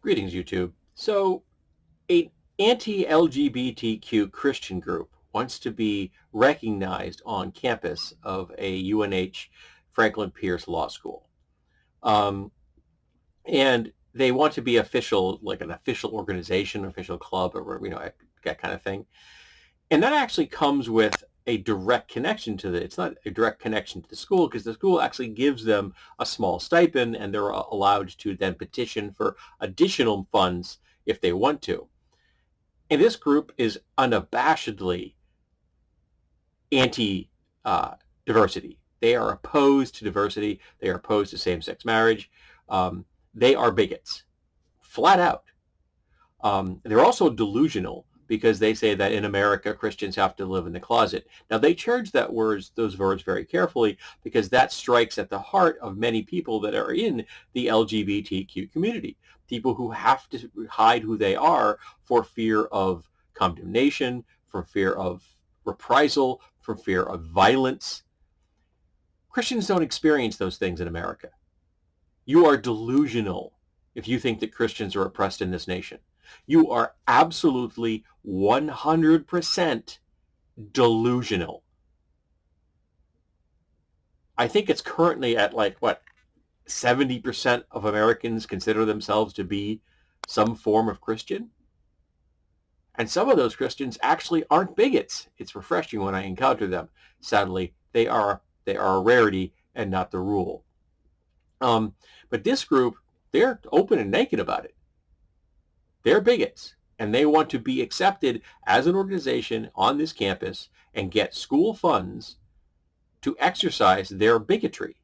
Greetings, YouTube. So, an anti-LGBTQ Christian group wants to be recognized on campus of a UNH Franklin Pierce Law School. Um, and they want to be official, like an official organization, official club, or that kind of thing. And that actually comes with a direct connection to it's not a direct connection to the school because the school actually gives them a small stipend and they're allowed to then petition for additional funds if they want to. And this group is unabashedly anti-diversity. They are opposed to diversity. They are opposed to same-sex marriage. They are bigots, flat out. They're also delusional because they say that in America, Christians have to live in the closet. Now, they charge those words very carefully because that strikes at the heart of many people that are in the LGBTQ community, people who have to hide who they are for fear of condemnation, for fear of reprisal, for fear of violence. Christians don't experience those things in America. You are delusional if you think that Christians are oppressed in this nation. You are absolutely 100% delusional. I think it's currently at 70% of Americans consider themselves to be some form of Christian. And some of those Christians actually aren't bigots. It's refreshing when I encounter them. Sadly, they are a rarity and not the rule. But this group, they're open and naked about it. They're bigots, and they want to be accepted as an organization on this campus and get school funds to exercise their bigotry.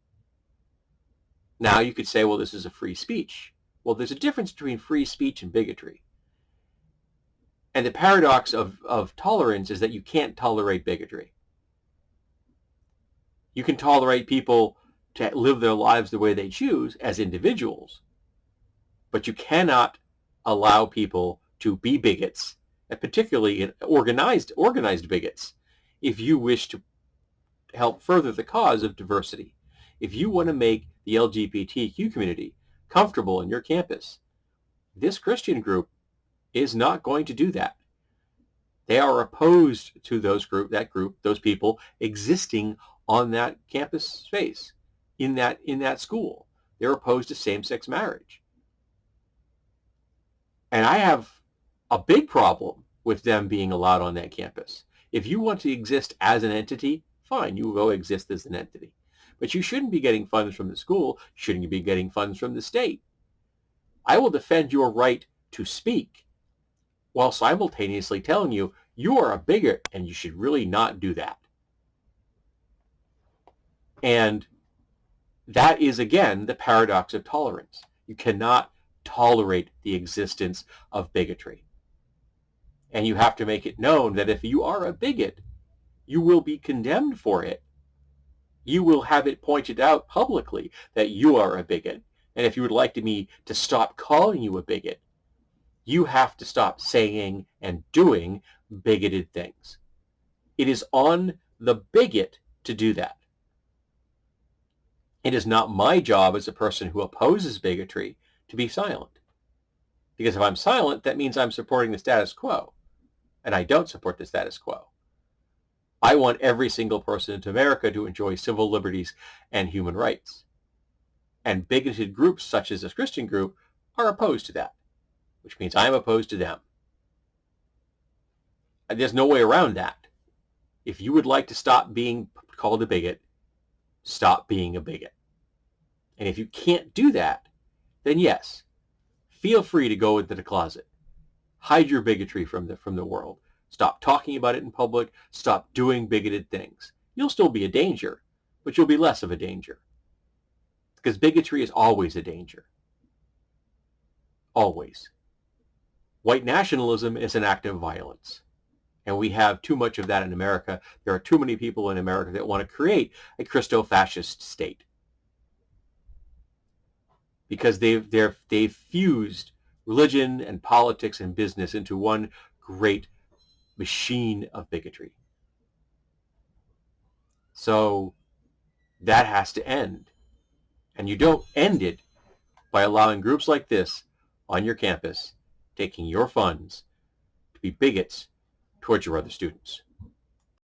Now, you could say, well, this is a free speech. Well, there's a difference between free speech and bigotry. And the paradox of tolerance is that you can't tolerate bigotry. You can tolerate people to live their lives the way they choose as individuals, but you cannot allow people to be bigots, and particularly organized bigots, if you wish to help further the cause of diversity. If you want to make the LGBTQ community comfortable in your campus, this Christian group is not going to do that. They are opposed to those people existing on that campus space, in that school. They're opposed to same-sex marriage. And I have a big problem with them being allowed on that campus. If you want to exist as an entity, fine, you go exist as an entity. But you shouldn't be getting funds from the school. You shouldn't be getting funds from the state. I will defend your right to speak while simultaneously telling you you are a bigot and you should really not do that. And that is, again, the paradox of tolerance. You cannot tolerate the existence of bigotry. And you have to make it known that if you are a bigot, you will be condemned for it. You will have it pointed out publicly that you are a bigot. And if you would like me to stop calling you a bigot, you have to stop saying and doing bigoted things. It is on the bigot to do that. It is not my job as a person who opposes bigotry to be silent. Because if I'm silent, that means I'm supporting the status quo. And I don't support the status quo. I want every single person in America to enjoy civil liberties and human rights. And bigoted groups such as this Christian group are opposed to that, which means I'm opposed to them. And there's no way around that. If you would like to stop being called a bigot, stop being a bigot. And if you can't do that, then yes, feel free to go into the closet. Hide your bigotry from the world. Stop talking about it in public. Stop doing bigoted things. You'll still be a danger, but you'll be less of a danger. Because bigotry is always a danger. Always. White nationalism is an act of violence. And we have too much of that in America. There are too many people in America that want to create a Christo-fascist state. Because they've fused religion and politics and business into one great machine of bigotry. So that has to end. And you don't end it by allowing groups like this on your campus taking your funds to be bigots towards your other students.